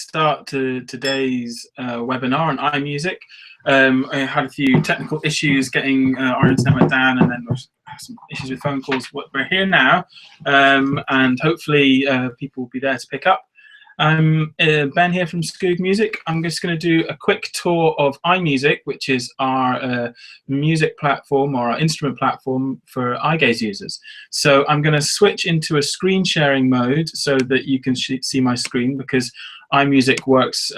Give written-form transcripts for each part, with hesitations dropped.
start to today's webinar on iMusic. I had a few technical issues getting our internet went down, and then there was some issues with phone calls. We're here now, and hopefully people will be there to pick up. I'm Ben here from Skoog Music. I'm just going to do a quick tour of iMusic, which is our music platform or our instrument platform for eyegaze users. So I'm going to switch into a screen sharing mode so that you can see my screen, because iMusic works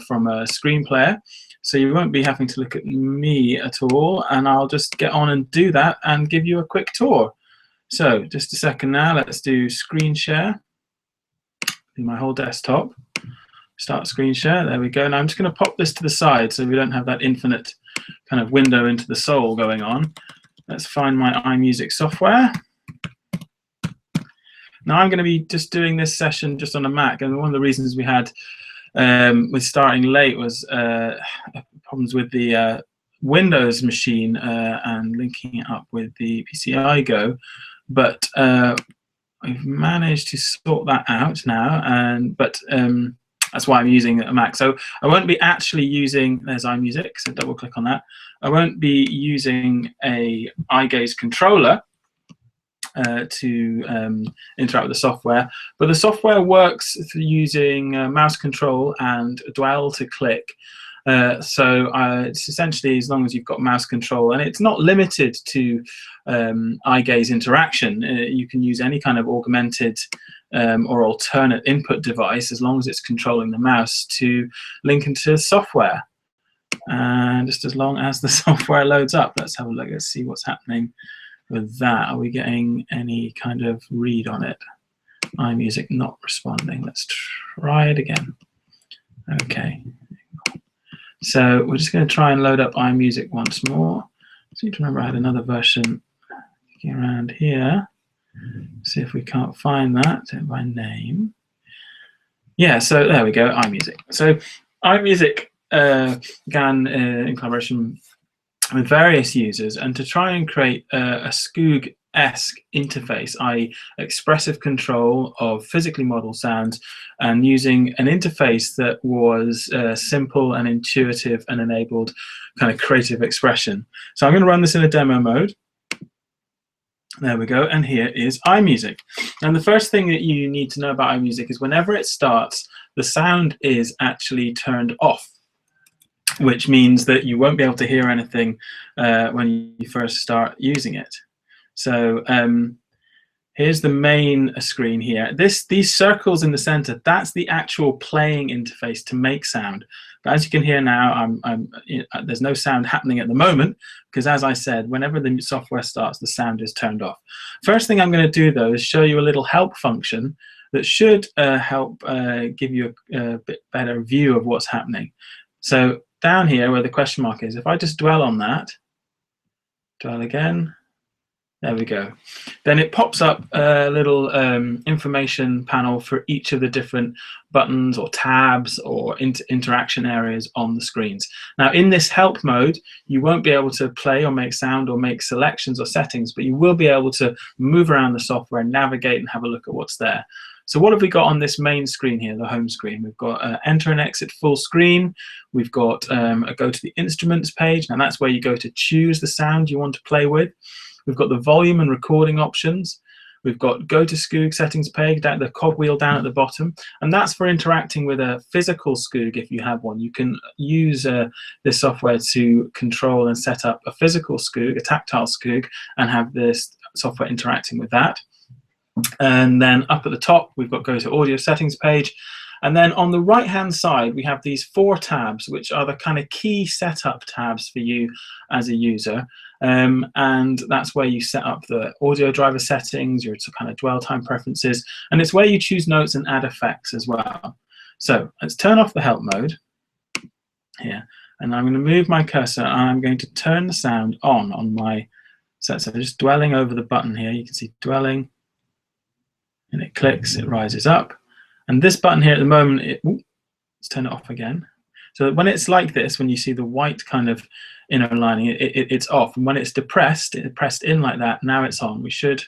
from a screen player. So you won't be having to look at me at all, and I'll just get on and do that and give you a quick tour. So just a second now, let's do screen share. My whole desktop, start screen share, there we go. Now I'm just going to pop this to the side so we don't have that infinite kind of window into the soul going on. Let's find my iMusic software. Now I'm going to be just doing this session just on a Mac, and one of the reasons we had with starting late was problems with the Windows machine and linking it up with the PC Go, but we've managed to sort that out now, but that's why I'm using a Mac. So I won't be actually using, there's iMusic, so double click on that. I won't be using a eyegaze controller to interact with the software, but the software works through using mouse control and dwell to click. So it's essentially as long as you've got mouse control, and it's not limited to eyegaze interaction. You can use any kind of augmented or alternate input device as long as it's controlling the mouse to link into software. And just as long as the software loads up, let's have a look. Let's see what's happening with that. Are we getting any kind of read on it? iMusic not responding. Let's try it again. Okay. So we're just going to try and load up iMusic once more. So you need to remember I had another version around here. See if we can't find that by name. Yeah, so there we go, iMusic. So iMusic began in collaboration with various users, and to try and create a Skoog-esque interface, i.e. expressive control of physically modeled sounds, and using an interface that was simple and intuitive and enabled kind of creative expression. So I'm going to run this in a demo mode. There we go, and here is iMusic. And the first thing that you need to know about iMusic is whenever it starts, the sound is actually turned off, which means that you won't be able to hear anything when you first start using it. So here's the main screen here. These circles in the center, that's the actual playing interface to make sound. But as you can hear now, there's no sound happening at the moment, because as I said, whenever the software starts, the sound is turned off. First thing I'm going to do, though, is show you a little help function that should help give you a bit better view of what's happening. So down here where the question mark is, if I just dwell on that, dwell again, there we go. Then it pops up a little information panel for each of the different buttons or tabs or interaction areas on the screens. Now in this help mode, you won't be able to play or make sound or make selections or settings, but you will be able to move around the software, navigate and have a look at what's there. So what have we got on this main screen here, the home screen? We've got enter and exit full screen. We've got a go to the instruments page. Now that's where you go to choose the sound you want to play with. We've got the volume and recording options. We've got go to Skoog settings page, the cogwheel down at the bottom. And that's for interacting with a physical Skoog if you have one. You can use this software to control and set up a physical Skoog, a tactile Skoog, and have this software interacting with that. And then up at the top, we've got go to audio settings page. And then on the right-hand side, we have these 4 tabs, which are the kind of key setup tabs for you as a user. And that's where you set up the audio driver settings, your kind of dwell time preferences, and it's where you choose notes and add effects as well. So let's turn off the help mode here. And I'm going to move my cursor, and I'm going to turn the sound on my set. So just dwelling over the button here, you can see dwelling. And it clicks, it rises up. And this button here at the moment, let's turn it off again. So when it's like this, when you see the white kind of inner lining, it's off. And when it's depressed, pressed in like that, now it's on. We should,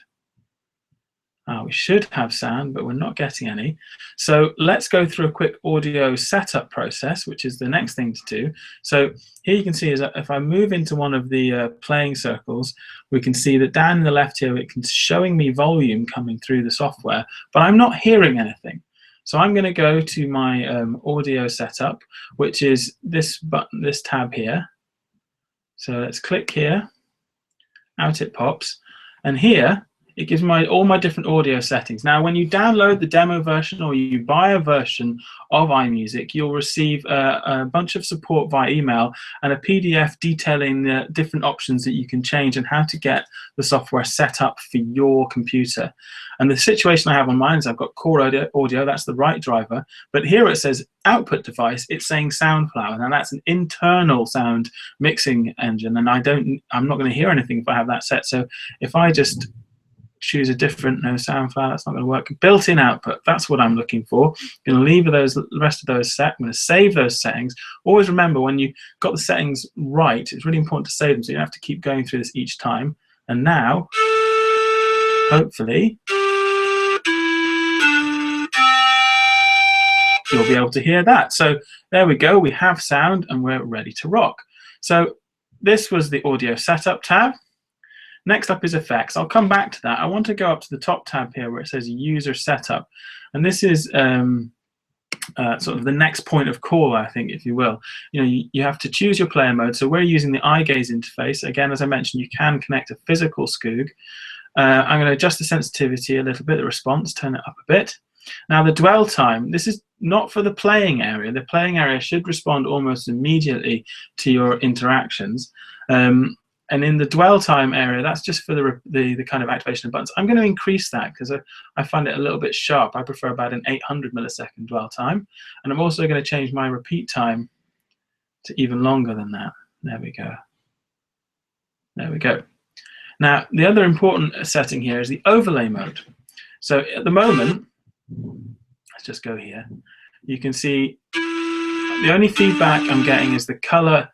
We should have sound, but we're not getting any. So let's go through a quick audio setup process, which is the next thing to do. So here you can see is that if I move into one of the playing circles, we can see that down in the left here, it's showing me volume coming through the software, but I'm not hearing anything. So I'm going to go to my audio setup, which is this button, this tab here. So let's click here, out it pops, and here it gives all my different audio settings. Now, when you download the demo version or you buy a version of iMusic, you'll receive a bunch of support via email and a PDF detailing the different options that you can change and how to get the software set up for your computer. And the situation I have on mine is I've got core audio, that's the right driver, but here it says output device, it's saying Soundflower. Now that's an internal sound mixing engine, and I'm not going to hear anything if I have that set. So if I just choose a different Soundflower, that's not going to work. Built-in output, that's what I'm looking for. I'm going to leave the rest of those set. I'm going to save those settings. Always remember, when you got the settings right, it's really important to save them, so you don't have to keep going through this each time. And now, hopefully, you'll be able to hear that. So there we go, we have sound and we're ready to rock. So this was the audio setup tab. Next up is effects. I'll come back to that. I want to go up to the top tab here where it says user setup. And this is sort of the next point of call, I think, if you will. You have to choose your player mode. So we're using the eyegaze interface. Again, as I mentioned, you can connect a physical Skoog. I'm going to adjust the sensitivity a little bit, the response, turn it up a bit. Now the dwell time, this is not for the playing area. The playing area should respond almost immediately to your interactions. And in the dwell time area, that's just for the kind of activation of buttons. I'm going to increase that because I find it a little bit sharp. I prefer about an 800 millisecond dwell time. And I'm also going to change my repeat time to even longer than that. There we go. There we go. Now, the other important setting here is the overlay mode. So at the moment, let's just go here. You can see the only feedback I'm getting is the color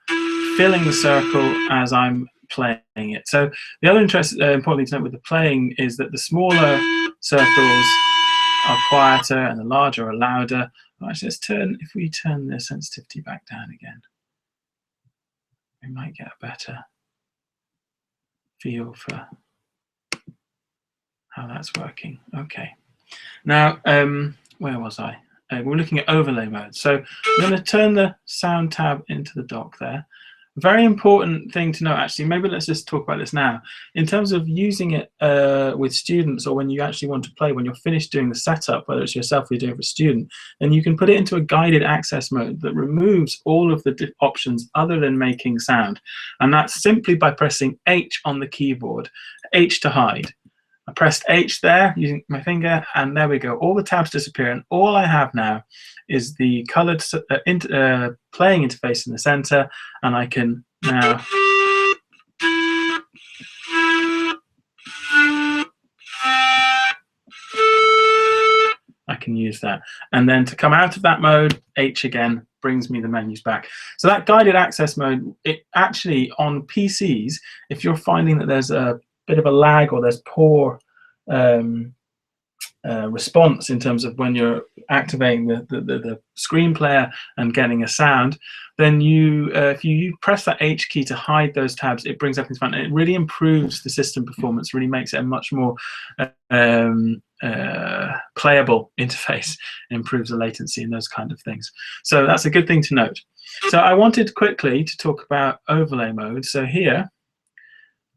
filling the circle as I'm playing it. So the other important thing to note with the playing is that the smaller circles are quieter and the larger are louder. Actually, if we turn the sensitivity back down again, we might get a better feel for how that's working. Okay. Now, where was I? We're looking at overlay mode. So I'm going to turn the sound tab into the dock there. Very important thing to know, actually, maybe let's just talk about this now. In terms of using it with students, or when you actually want to play, when you're finished doing the setup, whether it's yourself or you're doing it for a student, then you can put it into a guided access mode that removes all of the options other than making sound. And that's simply by pressing H on the keyboard, H to hide. I pressed H there using my finger, and there we go. All the tabs disappear, and all I have now is the colored playing interface in the center, and I can now use that. And then to come out of that mode, H again brings me the menus back. So that guided access mode, it actually on PCs, if you're finding that there's a bit of a lag or there's poor response in terms of when you're activating the screen player and getting a sound, then if you press that H key to hide those tabs, it brings everything to front, and it really improves the system performance, really makes it a much more playable interface, improves the latency and those kind of things. So that's a good thing to note. So I wanted quickly to talk about overlay mode. So here,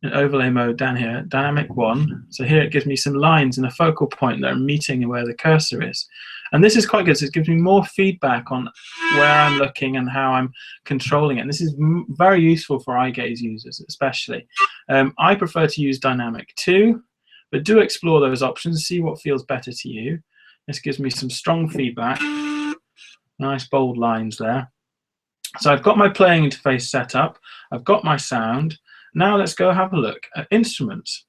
in overlay mode down here, dynamic 1. So here it gives me some lines and a focal point that are meeting where the cursor is. And this is quite good, so it gives me more feedback on where I'm looking and how I'm controlling it. And this is very useful for eyegaze users, especially. I prefer to use dynamic 2, but do explore those options, see what feels better to you. This gives me some strong feedback. Nice bold lines there. So I've got my playing interface set up. I've got my sound. Now let's go have a look at instruments.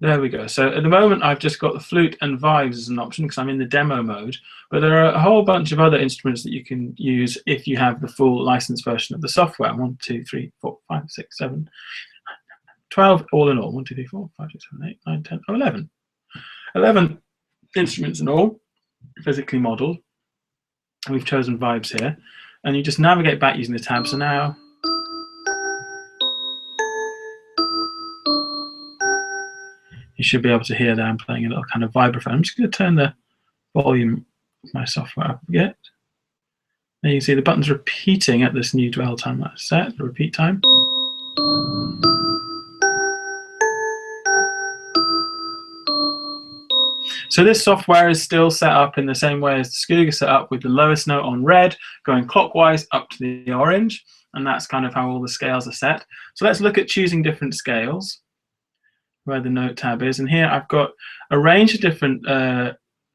There we go. So at the moment, I've just got the flute and vibes as an option because I'm in the demo mode. But there are a whole bunch of other instruments that you can use if you have the full licensed version of the software. 1, 2, 3, 4, 5, 6, 7. 12 all in all. 1, 2, 3, 4, 5, 6, 7, 8, 9, 10, 11. 11 instruments in all, physically modelled. We've chosen vibes here. And you just navigate back using the tab. So now you should be able to hear that I'm playing a little kind of vibraphone. I'm just going to turn the volume of my software up a bit. Now you can see the button's repeating at this new dwell time that's set, the repeat time. So this software is still set up in the same way as the Skoog is set up, with the lowest note on red going clockwise up to the orange, and that's kind of how all the scales are set. So let's look at choosing different scales, where the note tab is, and here I've got a range of different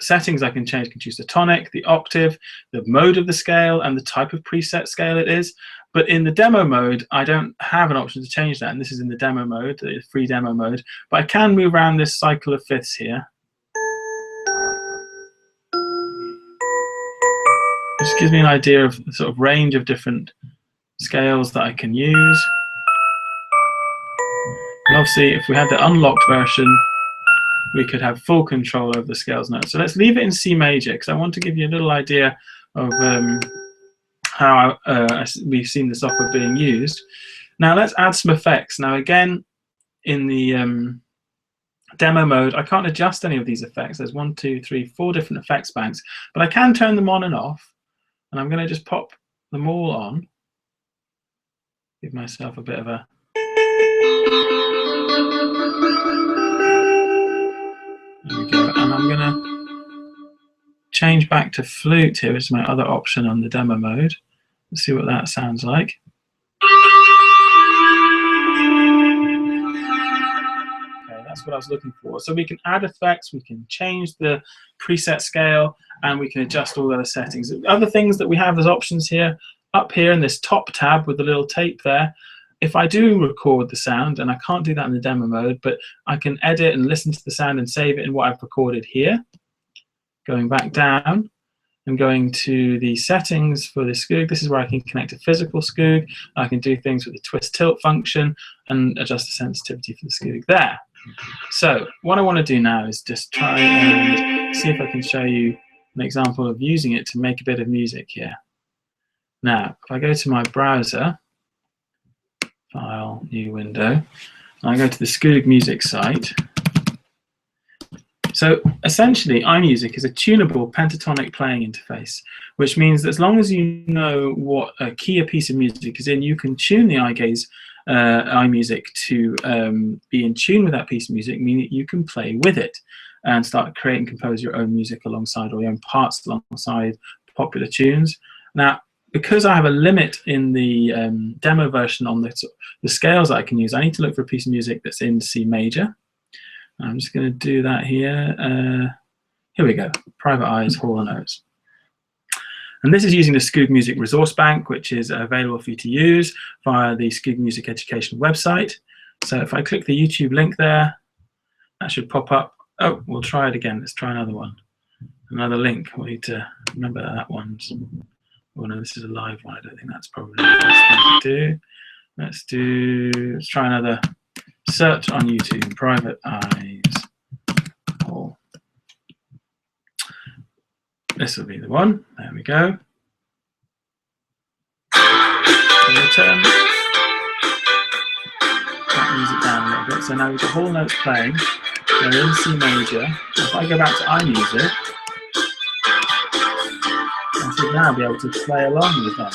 settings I can change. I can choose the tonic, the octave, the mode of the scale, and the type of preset scale it is. But in the demo mode, I don't have an option to change that, and this is in the demo mode, the free demo mode. But I can move around this cycle of fifths here. It just gives me an idea of the sort of range of different scales that I can use. And obviously, if we had the unlocked version, we could have full control over the scales notes. So let's leave it in C major, because I want to give you a little idea of how we've seen the software being used. Now let's add some effects. Now again, in the demo mode, I can't adjust any of these effects. There's 1, 2, 3, 4 different effects banks, but I can turn them on and off. And I'm going to just pop them all on. Give myself a bit of a... There we go. And I'm going to change back to flute here, which is my other option on the demo mode. Let's see what that sounds like. That's what I was looking for. So we can add effects, we can change the preset scale, and we can adjust all the other settings. Other things that we have as options here, up here in this top tab with the little tape there, if I do record the sound, and I can't do that in the demo mode, but I can edit and listen to the sound and save it in what I've recorded here. Going back down and going to the settings for the Skoog, this is where I can connect a physical Skoog. I can do things with the twist tilt function and adjust the sensitivity for the Skoog there. So what I want to do now is just try and see if I can show you an example of using it to make a bit of music here. Now, if I go to my browser, File, New Window, and I go to the Skoog Music site. So essentially, iMusic is a tunable pentatonic playing interface, which means that as long as you know what key a piece of music is in, you can tune the eyegaze iMusic to be in tune with that piece of music, meaning you can play with it and start create and compose your own music alongside, or your own parts alongside popular tunes. Now, because I have a limit in the demo version on the scales that I can use, I need to look for a piece of music that's in C major. I'm just going to do that here. Here we go, Private Eyes, Hall & Oates. And this is using the Skoog Music Resource Bank, which is available for you to use via the Skoog Music Education website. So if I click the YouTube link there, that should pop up. Oh, we'll try it again. Let's try another one. Another link. We need to remember that one's... Oh no, this is a live one. I don't think that's probably the best thing to do. Let's try another search on YouTube. Private Eyes. Hall. This will be the one. There we go. And we'll turn that music down a little bit. So now we've got Hall notes playing. They're in C major. If I go back to iMusic, I should now be able to play along with them.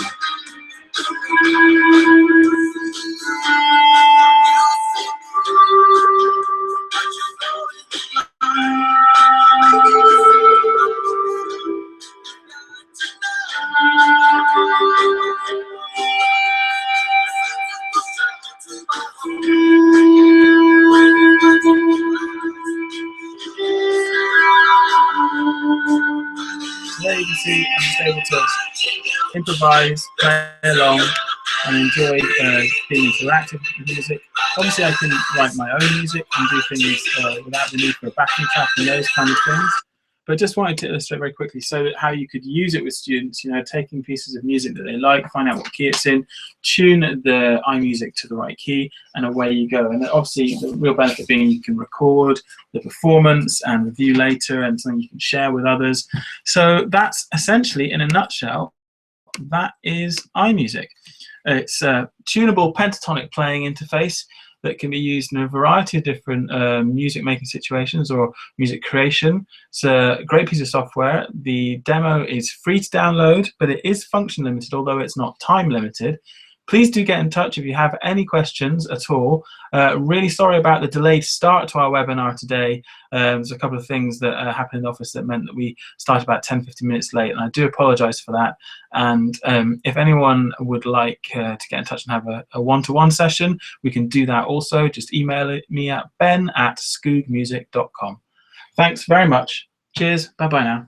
There you can see I'm just able to improvise, play along, and enjoy being interactive with the music. Obviously, I can write my own music and do things without the need for a backing track and those kind of things. but just wanted to illustrate very quickly so that how you could use it with students, you know, taking pieces of music that they like, find out what key it's in, tune the iMusic to the right key, and away you go. And obviously the real benefit being you can record the performance and review later, and something you can share with others. So that's essentially, in a nutshell, that is iMusic. It's a tunable pentatonic playing interface that can be used in a variety of different music making situations or music creation. It's a great piece of software. The demo is free to download, but it is function limited, although it's not time limited. Please do get in touch if you have any questions at all. Really sorry about the delayed start to our webinar today. There's a couple of things that happened in the office that meant that we started about 10-15 minutes late, and I do apologize for that. And if anyone would like to get in touch and have a one-to-one session, we can do that also. Just email me at ben@skoogmusic.com. Thanks very much. Cheers. Bye-bye now.